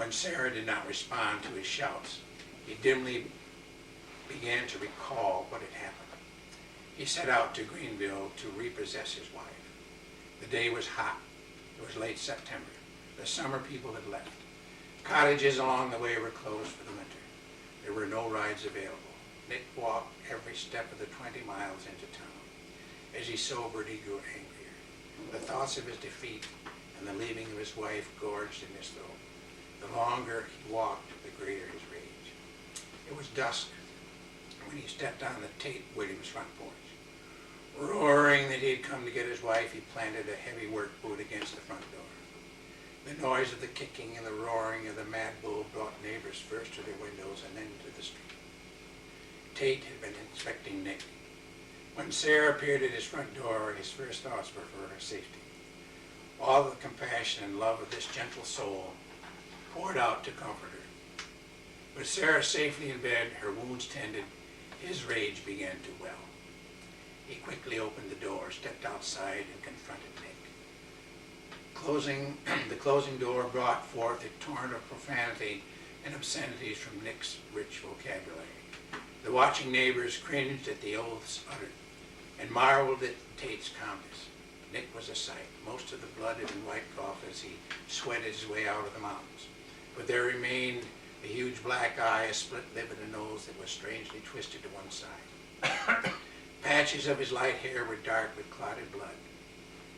When Sarah did not respond to his shouts, he dimly began to recall what had happened. He set out to Greenville to repossess his wife. The day was hot. It was late September. The summer people had left. Cottages along the way were closed for the winter. There were no rides available. Nick walked every step of the 20 miles into town. As he sobered, he grew angrier. The thoughts of his defeat and the leaving of his wife gorged in his throat. The longer he walked, the greater his rage. It was dusk when he stepped on the Tate Williams front porch. Roaring that he had come to get his wife, he planted a heavy work boot against the front door. The noise of the kicking and the roaring of the mad bull brought neighbors first to their windows and then to the street. Tate had been inspecting Nick. When Sarah appeared at his front door, his first thoughts were for her safety. All the compassion and love of this gentle soul poured out to comfort her. With Sarah safely in bed, her wounds tended, his rage began to well. He quickly opened the door, stepped outside, and confronted Nick. The closing door brought forth a torrent of profanity and obscenities from Nick's rich vocabulary. The watching neighbors cringed at the oaths uttered and marveled at Tate's calmness. Nick was a sight. Most of the blood had been wiped off as he sweated his way out of the mountains. But there remained a huge black eye, a split lip, and a nose that was strangely twisted to one side. Patches of his light hair were dark with clotted blood.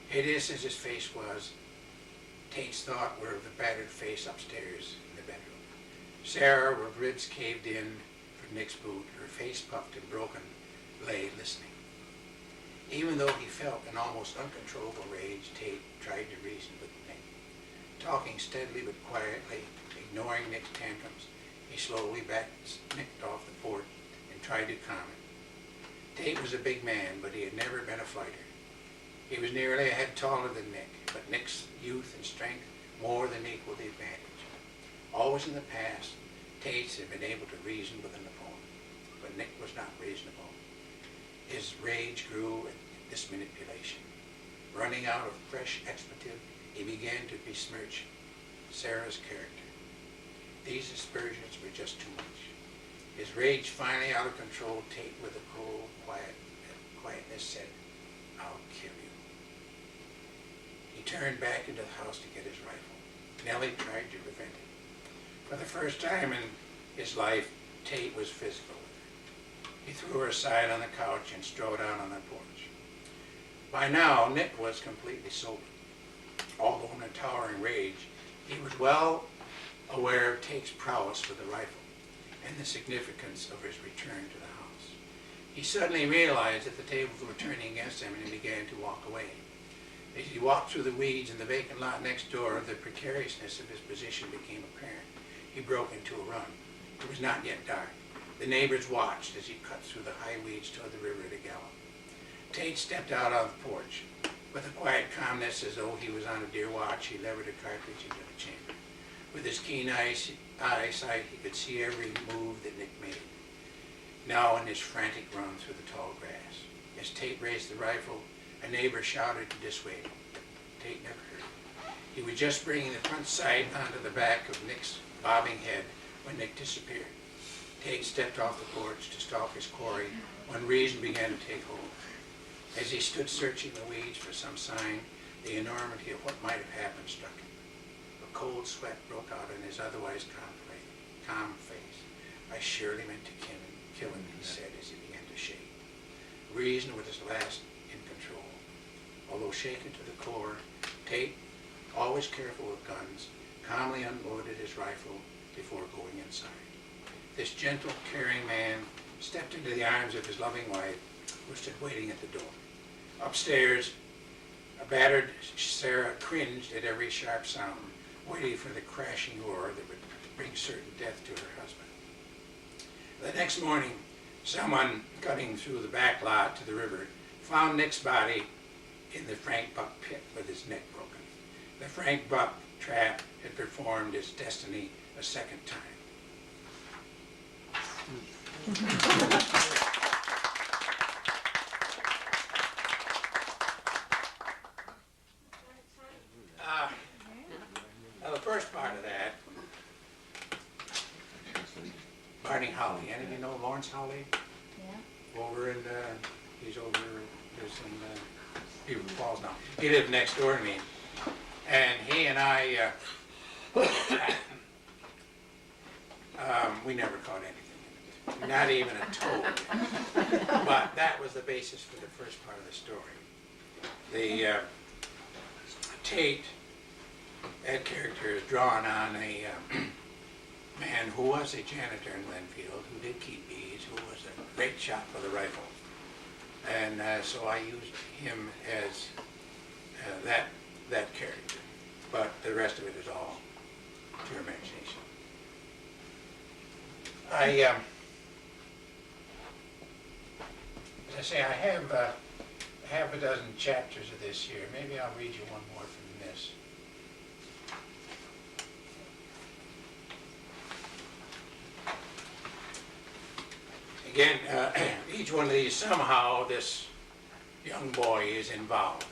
Hideous as his face was, Tate's thought were of the battered face upstairs in the bedroom. Sarah, with ribs caved in for Nick's boot, her face puffed and broken, lay listening. Even though he felt an almost uncontrollable rage, Tate tried to reason with Nick. Talking steadily but quietly, ignoring Nick's tantrums, he slowly backed Nick off the porch and tried to calm him. Tate was a big man, but he had never been a fighter. He was nearly a head taller than Nick, but Nick's youth and strength more than equaled the advantage. Always in the past, Tate had been able to reason with an opponent, but Nick was not reasonable. His rage grew at this manipulation. Running out of fresh expletive, he began to besmirch Sarah's character. These aspersions were just too much. His rage finally out of control, Tate, with a cold quietness, said, "I'll kill you." He turned back into the house to get his rifle. Nellie tried to prevent it. For the first time in his life, Tate was physical with her. He threw her aside on the couch and strode out on the porch. By now, Nick was completely sober. Although in a towering rage, he was well aware of Tate's prowess with the rifle and the significance of his return to the house. He suddenly realized that the tables were turning against him and he began to walk away. As he walked through the weeds in the vacant lot next door, the precariousness of his position became apparent. He broke into a run. It was not yet dark. The neighbors watched as he cut through the high weeds toward the river to gallop. Tate stepped out on the porch. With a quiet calmness, as though he was on a deer watch, he levered a cartridge into the chamber. With his keen eyesight, he could see every move that Nick made. Now in his frantic run through the tall grass. As Tate raised the rifle, a neighbor shouted to dissuade him. Tate never heard. He was just bringing the front sight onto the back of Nick's bobbing head when Nick disappeared. Tate stepped off the porch to stalk his quarry when reason began to take hold. As he stood searching the weeds for some sign, the enormity of what might have happened struck him. A cold sweat broke out on his otherwise calm face. "I surely meant to kill him," he said as he began to shake. Reason was his last in control. Although shaken to the core, Tate, always careful with guns, calmly unloaded his rifle before going inside. This gentle, caring man stepped into the arms of his loving wife, who stood waiting at the door. Upstairs, a battered Sarah cringed at every sharp sound, waiting for the crashing roar that would bring certain death to her husband. The next morning, someone cutting through the back lot to the river found Nick's body in the Frank Buck pit with his neck broken. The Frank Buck trap had performed its destiny a second time. Now the first part of that Barney Holly. Any of you know Lawrence Holly? Yeah. Over in, he's over, lives in Beaver Falls now. He lived next door to me. And he and I, we never caught anything. Not even a toad. But that was the basis for the first part of the story. The Tate, that character is drawn on a man who was a janitor in Glenfield, who did keep bees, who was a great shot for the rifle. And so I used him as that character. But the rest of it is all pure imagination. As I say, I have half a dozen chapters of this here. Maybe I'll read you one more from this. Again, each one of these, somehow this young boy is involved.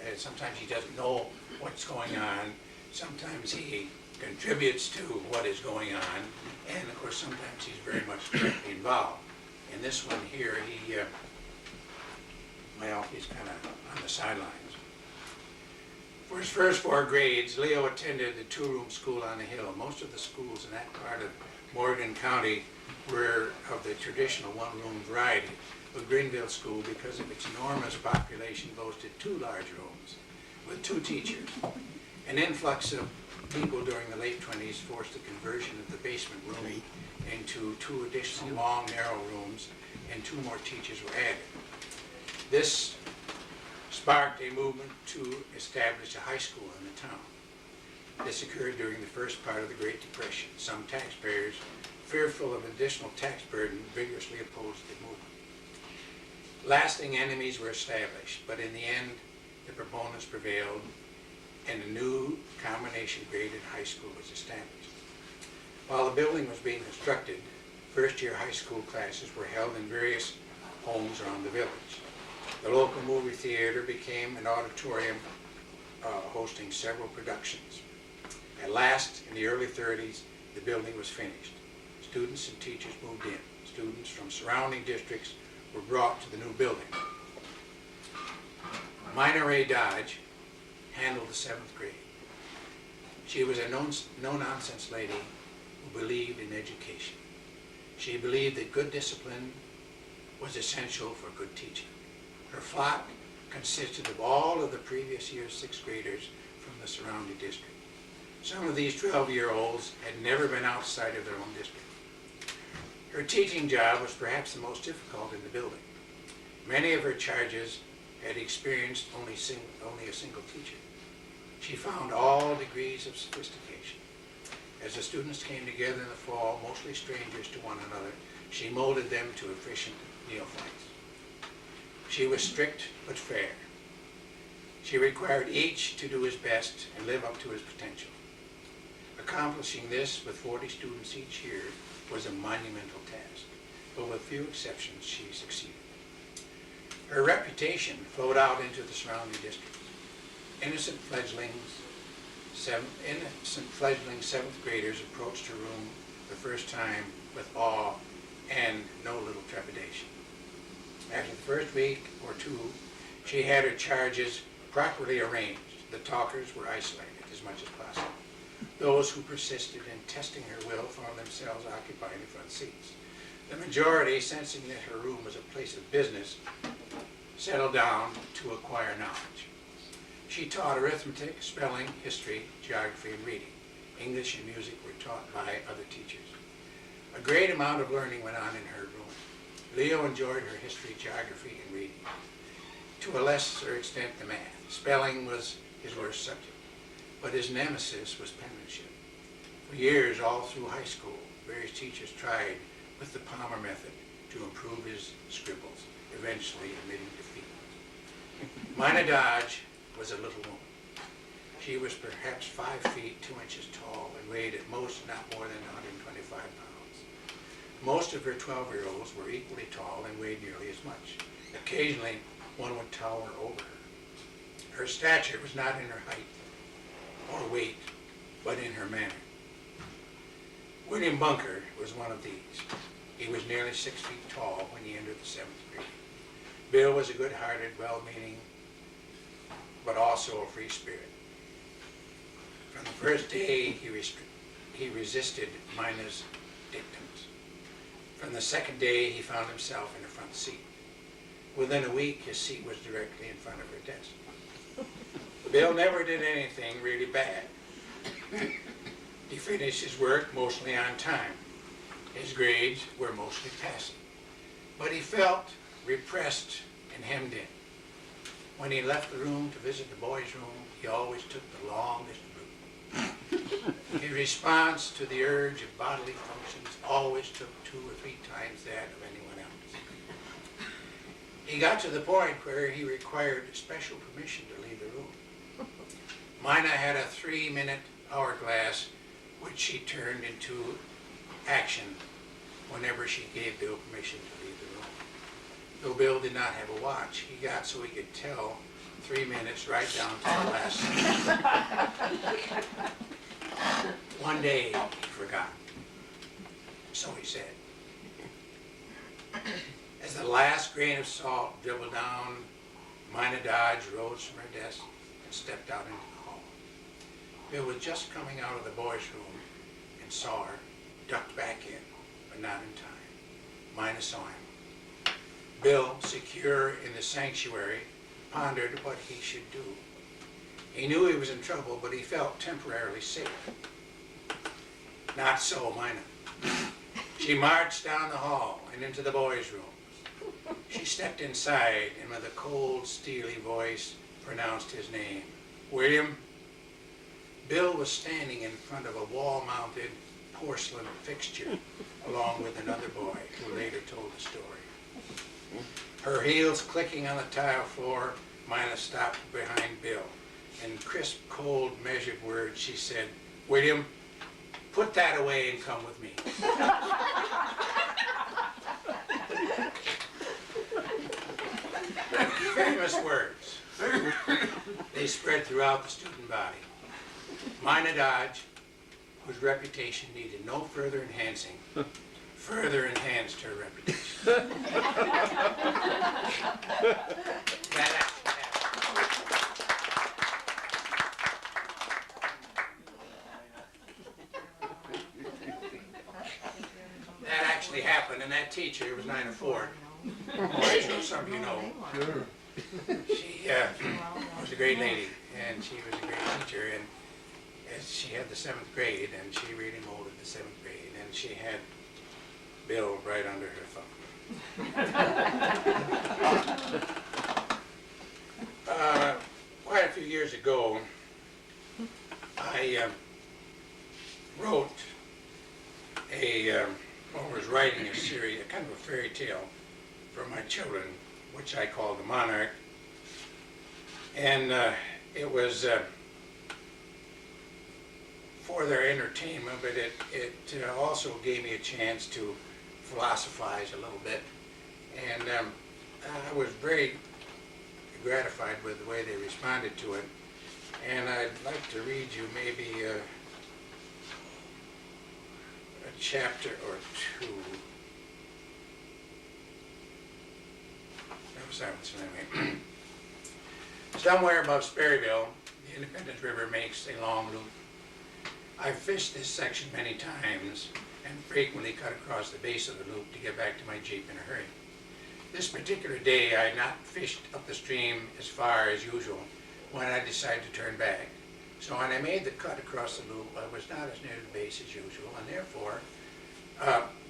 And sometimes he doesn't know what's going on. Sometimes he contributes to what is going on. And of course, sometimes he's very much directly involved. In this one here, he's kind of on the sidelines. For his first 4 grades, Leo attended the 2-room school on the hill. Most of the schools in that part of Morgan County were of the traditional 1-room variety, but Greenville School, because of its enormous population, boasted 2 large rooms with 2 teachers. An influx of people during the late 20s forced the conversion of the basement room into 2 additional long, narrow rooms, and 2 more teachers were added. This sparked a movement to establish a high school in the town. This occurred during the first part of the Great Depression. Some taxpayers, fearful of additional tax burden, vigorously opposed the movement. Lasting enemies were established, but in the end, the proponents prevailed, and a new combination graded high school was established. While the building was being constructed, first-year high school classes were held in various homes around the village. The local movie theater became an auditorium hosting several productions. At last, in the early 30s, the building was finished. Students and teachers moved in. Students from surrounding districts were brought to the new building. Mina Ray Dodge handled the 7th grade. She was a no-nonsense lady who believed in education. She believed that good discipline was essential for good teaching. Her flock consisted of all of the previous year's 6th graders from the surrounding district. Some of these 12-year-olds had never been outside of their own district. Her teaching job was perhaps the most difficult in the building. Many of her charges had experienced only a single teacher. She found all degrees of sophistication. As the students came together in the fall, mostly strangers to one another, she molded them to efficient neophytes. She was strict but fair. She required each to do his best and live up to his potential. Accomplishing this with 40 students each year was a monumental task, but with few exceptions, she succeeded. Her reputation flowed out into the surrounding district. Innocent fledgling 7th graders approached her room the first time with awe and no little trepidation. After the first week or 2, she had her charges properly arranged. The talkers were isolated as much as possible. Those who persisted in testing her will found themselves occupying the front seats. The majority, sensing that her room was a place of business, settled down to acquire knowledge. She taught arithmetic, spelling, history, geography, and reading. English and music were taught by other teachers. A great amount of learning went on in her room. Leo enjoyed her history, geography, and reading. To a lesser extent, the math. Spelling was his worst subject, but his nemesis was penmanship. For years, all through high school, various teachers tried with the Palmer method to improve his scribbles, eventually admitting defeat. Mina Dodge was a little woman. She was perhaps 5 feet 2 inches tall and weighed at most not more than 125 pounds. Most of her 12-year-olds were equally tall and weighed nearly as much. Occasionally, one would tower over her. Her stature was not in her height or weight, but in her manner. William Bunker was one of these. He was nearly 6 feet tall when he entered the 7th grade. Bill was a good-hearted, well-meaning, but also a free spirit. From the first day, he resisted Mina's dictums. From the second day, he found himself in the front seat. Within a week, his seat was directly in front of her desk. Bill never did anything really bad. He finished his work mostly on time. His grades were mostly passing. But he felt repressed and hemmed in. When he left the room to visit the boys' room, he always took the longest route. His response to the urge of bodily functions always took 2 or 3 times that of anyone else. He got to the point where he required special permission to leave the room. Mina had a 3-minute hourglass which she turned into action whenever she gave Bill permission to leave the room. Though Bill did not have a watch, he got so he could tell 3 minutes right down to the last second. One day he forgot. So he said. As the last grain of salt dribbled down, Mina Dodge rose from her desk and stepped out into the hall. Bill was just coming out of the boys' room and saw her, ducked back in, but not in time. Mina saw him. Bill, secure in the sanctuary, pondered what he should do. He knew he was in trouble, but he felt temporarily safe. Not so Mina. She marched down the hall and into the boys' room. She stepped inside and with a cold, steely voice pronounced his name. William. Bill was standing in front of a wall-mounted porcelain fixture along with another boy who later told the story. Her heels clicking on the tile floor, Mina stopped behind Bill. In crisp, cold, measured words, she said, William, put that away and come with me. Famous words. They spread throughout the student body. Mina Dodge, whose reputation needed no further enhancing, further enhanced her reputation. That actually happened, and that teacher was Nina Ford. I'm sure some of you know. Sure. She was a great lady, and she was a great teacher, and she had the 7th grade, and she really molded the 7th grade, and she had Bill right under her thumb. Quite a few years ago, I wrote was writing a series, a kind of a fairy tale for my children, which I called The Monarch. And it was for their entertainment, but it also gave me a chance to philosophize a little bit. And I was very gratified with the way they responded to it. And I'd like to read you maybe a chapter or 2. Anyway. Somewhere above Sperryville, the Independence River makes a long loop. I've fished this section many times and frequently cut across the base of the loop to get back to my Jeep in a hurry. This particular day, I had not fished up the stream as far as usual when I decided to turn back. So when I made the cut across the loop, I was not as near the base as usual and therefore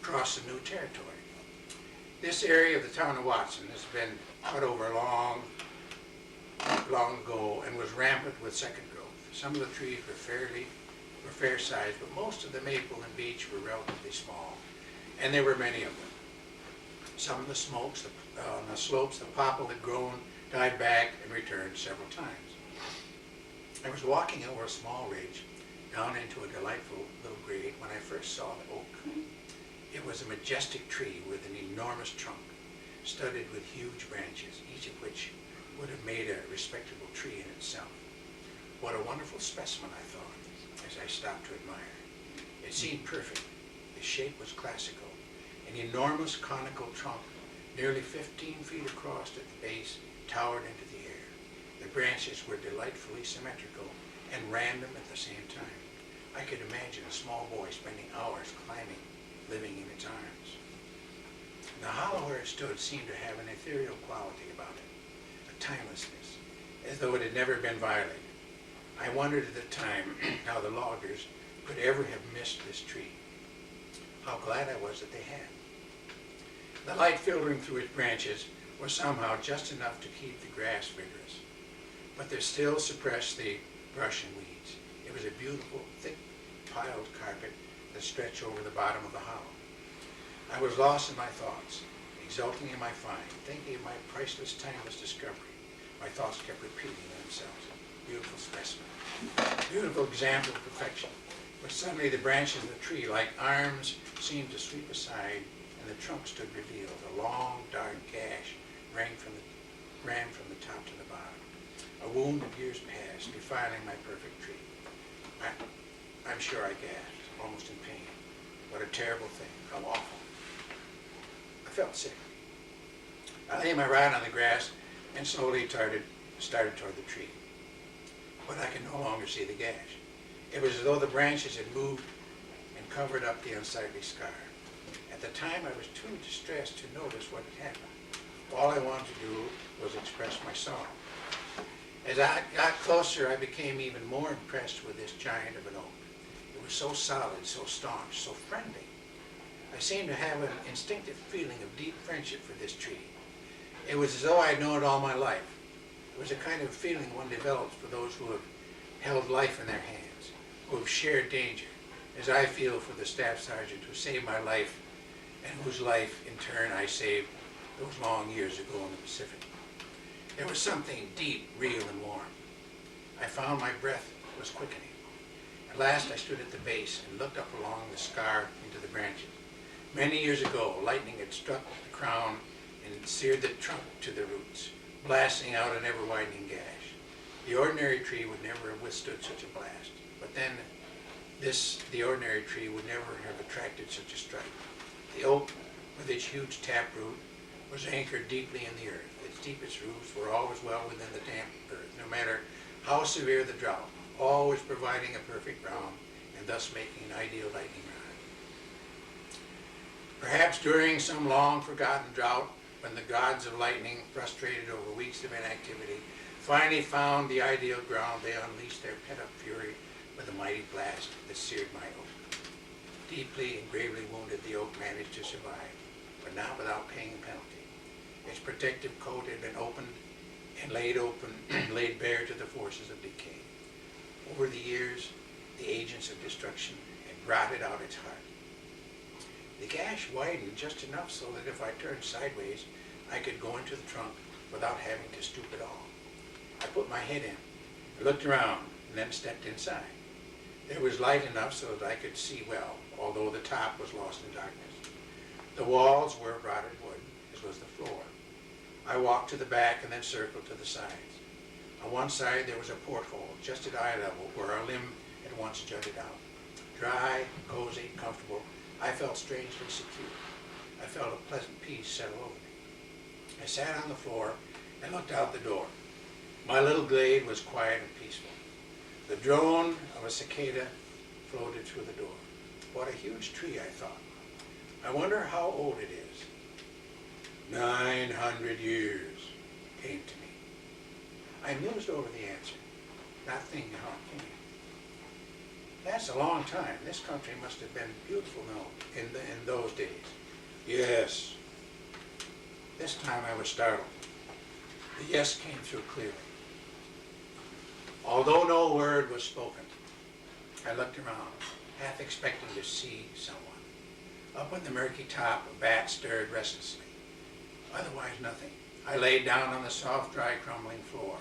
crossed some new territory. This area of the town of Watson has been cut over long ago and was rampant with second growth. Some of the trees were fair sized, but most of the maple and beech were relatively small, and there were many of them. Some of the smokes on the slopes, the popple had grown, died back, and returned several times. I was walking over a small ridge down into a delightful little grade when I first saw the oak. It was a majestic tree with an enormous trunk, studded with huge branches, each of which would have made a respectable tree in itself. What a wonderful specimen, I thought, as I stopped to admire. It seemed perfect, The shape was classical. An enormous conical trunk, nearly 15 feet across at the base, towered into the air. The branches were delightfully symmetrical and random at the same time. I could imagine a small boy spending hours climbing, living in its arms. The hollow where it stood seemed to have an ethereal quality about it, a timelessness, as though it had never been violated. I wondered at the time how the loggers could ever have missed this tree. How glad I was that they had. The light filtering through its branches was somehow just enough to keep the grass vigorous, but there still suppressed the brush and weeds. It was a beautiful, thick, piled carpet that stretched over the bottom of the hollow. I was lost in my thoughts, exulting in my find, thinking of my priceless, timeless discovery. My thoughts kept repeating themselves. Beautiful specimen, beautiful example of perfection. But suddenly the branches of the tree, like arms, seemed to sweep aside, and the trunk stood revealed. A long, dark gash ran from the top to the bottom. A wound of years past, defiling my perfect tree. I'm sure I gasped, almost in pain. What a terrible thing, how awful. I felt sick. I lay my rod on the grass and slowly started toward the tree. But I could no longer see the gash. It was as though the branches had moved and covered up the unsightly scar. At the time, I was too distressed to notice what had happened. All I wanted to do was express my sorrow. As I got closer, I became even more impressed with this giant of an oak. It was so solid, so staunch, so friendly. I seemed to have an instinctive feeling of deep friendship for this tree. It was as though I had known it all my life. It was a kind of feeling one develops for those who have held life in their hands, who have shared danger, as I feel for the staff sergeant who saved my life and whose life, in turn, I saved those long years ago in the Pacific. There was something deep, real, and warm. I found my breath was quickening. At last I stood at the base and looked up along the scar into the branches. Many years ago, lightning had struck the crown and seared the trunk to the roots, blasting out an ever-widening gash. The ordinary tree would never have withstood such a blast, but then the ordinary tree would never have attracted such a strike. The oak, with its huge taproot, was anchored deeply in the earth. Its deepest roots were always well within the damp earth, no matter how severe the drought, always providing a perfect ground and thus making an ideal lightning rod. Perhaps during some long-forgotten drought, when the gods of lightning, frustrated over weeks of inactivity, finally found the ideal ground, they unleashed their pent-up fury with a mighty blast that seared my oak. Deeply and gravely wounded, the oak managed to survive, but not without paying a penalty. Its protective coat had been opened and laid bare to the forces of decay. Over the years, the agents of destruction had rotted out its heart. The gash widened just enough so that if I turned sideways, I could go into the trunk without having to stoop at all. I put my head in, looked around, and then stepped inside. There was light enough so that I could see well, although the top was lost in darkness. The walls were of rotted wood, as was the floor. I walked to the back and then circled to the sides. On one side there was a porthole, just at eye level, where our limb had once jutted out. Dry, cozy, comfortable, I felt strangely secure. I felt a pleasant peace settle over me. I sat on the floor and looked out the door. My little glade was quiet and peaceful. The drone of a cicada floated through the door. What a huge tree, I thought. I wonder how old it is. 900 years came to me. I mused over the answer, not thinking how it came. That's a long time. This country must have been beautiful in those days. Yes. This time I was startled. The yes came through clearly. Although no word was spoken, I looked around, half expecting to see someone. Up on the murky top, a bat stirred restlessly. Otherwise, nothing. I lay down on the soft, dry, crumbling floor,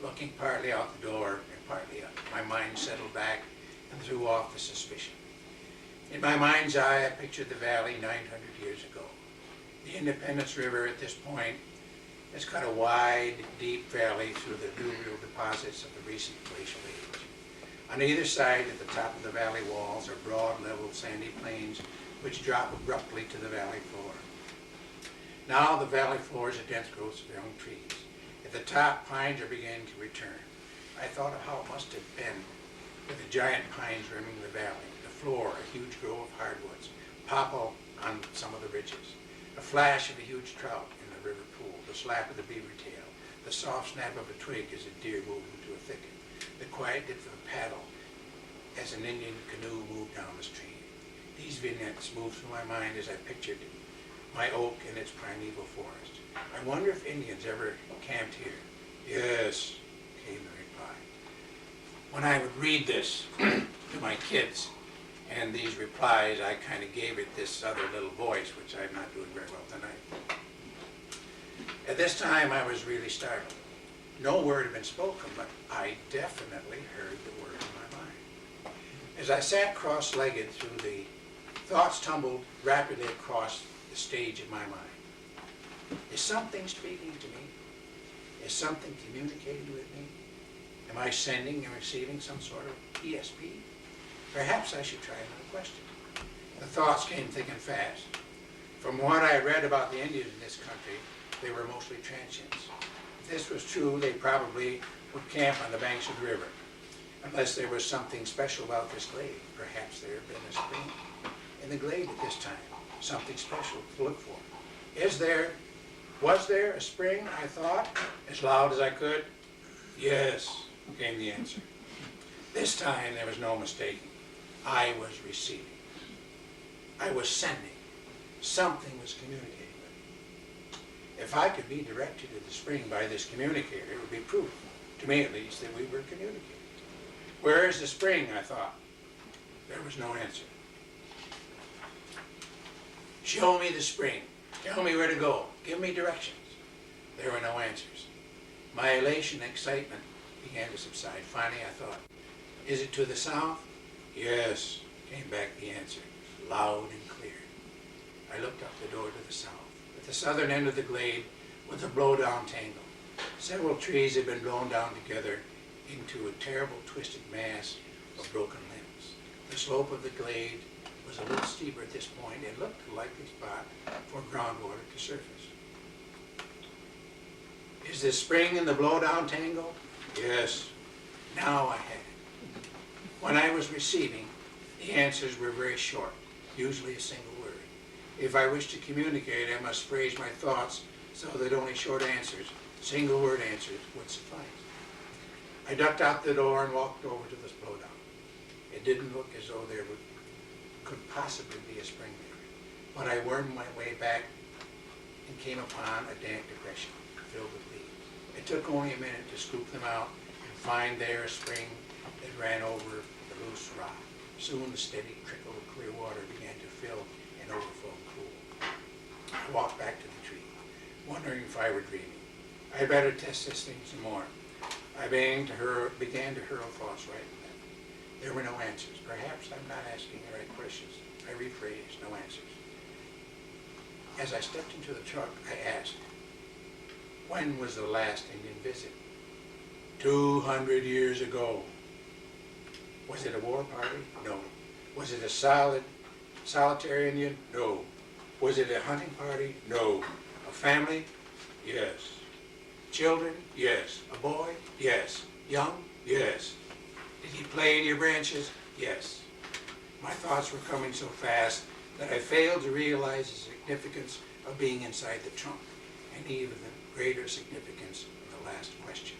looking partly out the door and partly up. My mind settled back and threw off the suspicion. In my mind's eye, I pictured the valley 900 years ago. The Independence River at this point has cut a wide, deep valley through the alluvial deposits of the recent glacial age. On either side, at the top of the valley walls, are broad, level, sandy plains which drop abruptly to the valley floor. Now the valley floor is a dense growth of young trees. At the top, pines are beginning to return. I thought of how it must have been with the giant pines rimming the valley, the floor, a huge grove of hardwoods, popple on some of the ridges, a flash of a huge trout in the river pool, the slap of the beaver tail, the soft snap of a twig as a deer moved into a thicket, the quiet dip of a paddle as an Indian canoe moved down the stream. These vignettes moved through my mind as I pictured my oak in its primeval forest. I wonder if Indians ever camped here. Yes, came the reply. When I would read this to my kids and these replies, I kind of gave it this other little voice, which I'm not doing very well tonight. At this time, I was really startled. No word had been spoken, but I definitely heard the word in my mind. As I sat cross-legged through the thoughts tumbled rapidly across the stage of my mind. Is something speaking to me? Is something communicating with me? Am I sending and receiving some sort of ESP? Perhaps I should try another question. The thoughts came thick and fast. From what I read about the Indians in this country, they were mostly transients. If this was true, they probably would camp on the banks of the river, unless there was something special about this glade. Perhaps there had been a spring in the glade at this time, something special to look for. Was there a spring, I thought, as loud as I could? Yes, came the answer. This time there was no mistaking. I was receiving. I was sending. Something was communicating with me. If I could be directed to the spring by this communicator, it would be proof, to me at least, that we were communicating. Where is the spring, I thought. There was no answer. Show me the spring. Tell me where to go. Give me directions. There were no answers. My elation and excitement began to subside. Finally, I thought, is it to the south? Yes, came back the answer, loud and clear. I looked up the door to the south. At the southern end of the glade was a blow-down tangle. Several trees had been blown down together into a terrible twisted mass of broken limbs. The slope of the glade was a little steeper at this point and looked a likely spot for groundwater to surface. Is the spring in the blow-down tangle? Yes. Now I had it. When I was receiving, the answers were very short, usually a single word. If I wished to communicate, I must phrase my thoughts so that only short answers, single word answers, would suffice. I ducked out the door and walked over to this blowdown. It didn't look as though there could possibly be a spring there, but I wormed my way back and came upon a dank depression filled with leaves. It took only a minute to scoop them out and find there a spring that ran over the loose rock. Soon the steady trickle of clear water began to fill an overflowing pool. I walked back to the tree, wondering if I were dreaming. I had better test this thing some more. I began to hurl thoughts right and left. There were no answers. Perhaps I'm not asking the right questions. I rephrased, no answers. As I stepped into the truck, I asked, when was the last Indian visit? 200 years ago. Was it a war party? No. Was it a solitary Indian? No. Was it a hunting party? No. A family? Yes. Children? Yes. A boy? Yes. Young? Yes. Did he play in your branches? Yes. My thoughts were coming so fast that I failed to realize the significance of being inside the trunk, and even the greater significance of the last question.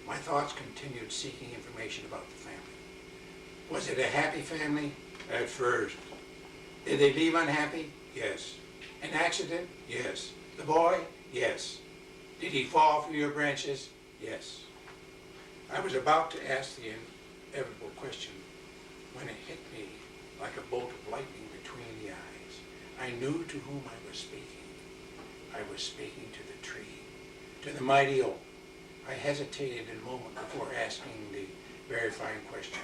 My thoughts continued seeking information about the family. Was it a happy family? At first. Did they leave unhappy? Yes. An accident? Yes. The boy? Yes. Did he fall from your branches? Yes. I was about to ask the inevitable question when it hit me like a bolt of lightning between the eyes. I knew to whom I was speaking. I was speaking to the tree, to the mighty oak. I hesitated a moment before asking the verifying question.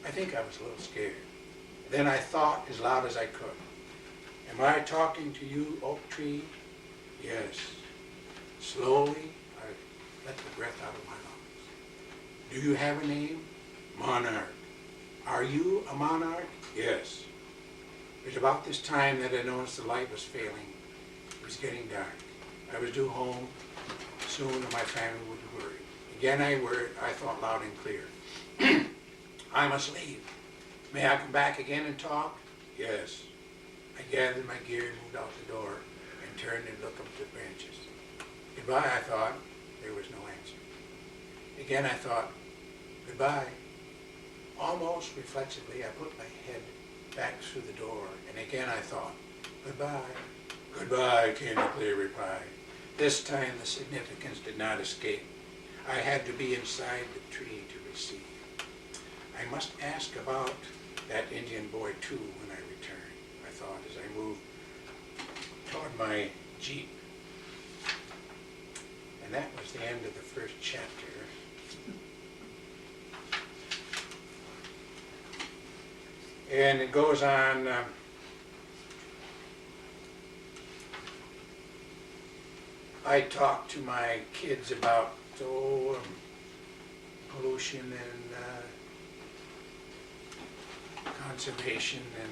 I think I was a little scared. Then I thought as loud as I could. Am I talking to you, oak tree? Yes. Slowly, I let the breath out of my lungs. Do you have a name? Monarch. Are you a monarch? Yes. It was about this time that I noticed the light was failing. It was getting dark. I was due home soon and my family would be worried. Again I thought loud and clear. I must leave. May I come back again and talk? Yes. I gathered my gear and moved out the door and turned and looked up the branches. Goodbye, I thought. There was no answer. Again I thought, goodbye. Almost reflexively, I put my head back through the door, and again I thought, goodbye. Goodbye, came the clear reply. This time the significance did not escape. I had to be inside the tree to receive. I must ask about that Indian boy too when I return, I thought as I moved toward my Jeep. And that was the end of the first chapter. And it goes on, I talk to my kids about pollution and conservation and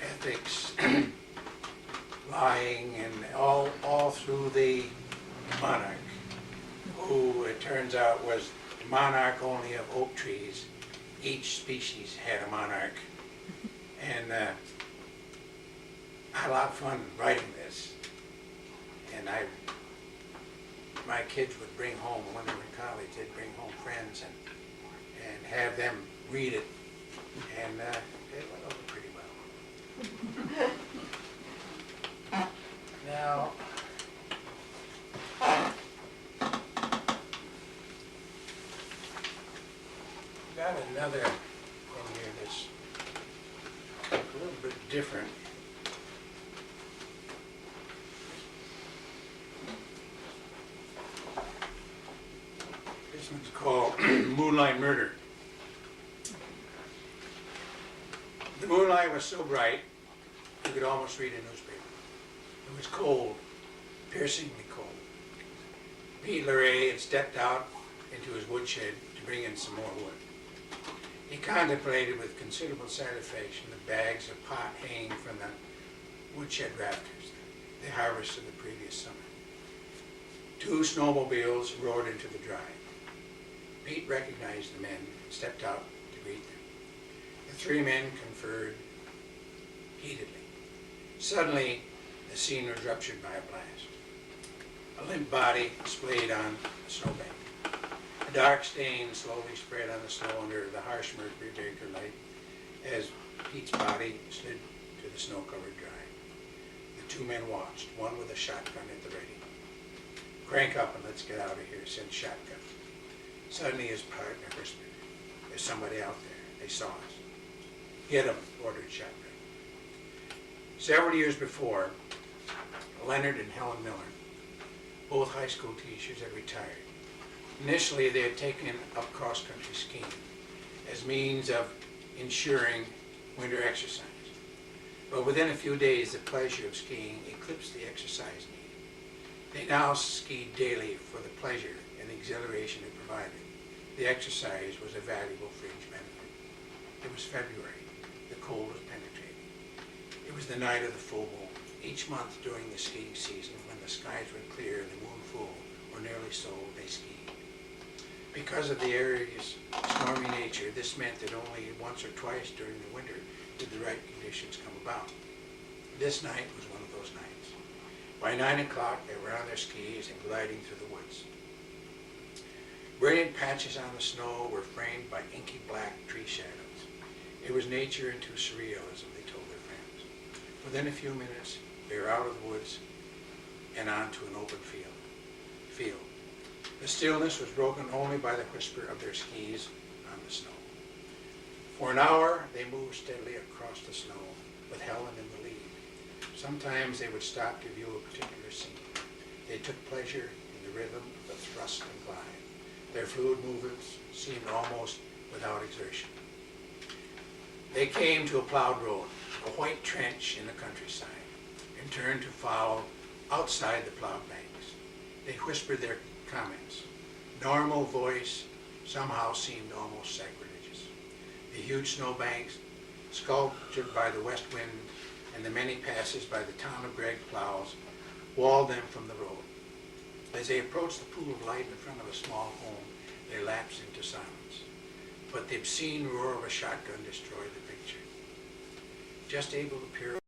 ethics, lying, and all through the monarch, who it turns out was the monarch only of oak trees. Each species had a monarch. And I had a lot of fun writing this. And my kids would bring home, when they were in college, they'd bring home friends and have them read it. And it went over pretty well. Now, got another in here that's a little bit different. This one's called Moonlight Murder. The moonlight was so bright you could almost read a newspaper. It was cold, piercingly cold. Pete Larray had stepped out into his woodshed to bring in some more wood. He contemplated with considerable satisfaction the bags of pot hanging from the woodshed rafters, the harvest of the previous summer. 2 snowmobiles roared into the drive. Pete recognized the men and stepped out to greet them. The 3 men conferred heatedly. Suddenly, the scene was ruptured by a blast. A limp body splayed on a snowbank. A dark stain slowly spread on the snow under the harsh mercury vapor light as Pete's body slid to the snow-covered drive. The 2 men watched, one with a shotgun at the ready. Crank up and let's get out of here, said Shotgun. Suddenly his partner whispered, there's somebody out there. They saw us. Get him, ordered Shotgun. Several years before, Leonard and Helen Miller, both high school teachers, had retired. Initially, they had taken up cross-country skiing as means of ensuring winter exercise. But within a few days, the pleasure of skiing eclipsed the exercise need. They now skied daily for the pleasure and the exhilaration it provided. The exercise was a valuable fringe benefit. It was February. The cold was penetrating. It was the night of the full moon. Each month during the skiing season, when the skies were clear and the moon full, or nearly so, they skied. Because of the area's stormy nature, this meant that only once or twice during the winter did the right conditions come about. This night was one of those nights. By 9 o'clock, they were on their skis and gliding through the woods. Brilliant patches on the snow were framed by inky black tree shadows. It was nature into surrealism, they told their friends. Within a few minutes, they were out of the woods and onto an open field. The stillness was broken only by the whisper of their skis on the snow. For an hour, they moved steadily across the snow, with Helen in the lead. Sometimes they would stop to view a particular scene. They took pleasure in the rhythm of the thrust and glide. Their fluid movements seemed almost without exertion. They came to a plowed road, a white trench in the countryside, and turned to follow outside the plowed banks. They whispered their comments. Normal voice somehow seemed almost sacrilegious. The huge snowbanks, sculptured by the west wind, and the many passes by the town of Gregg plows walled them from the road. As they approached the pool of light in front of a small home, they lapsed into silence. But the obscene roar of a shotgun destroyed the picture. Just able to peer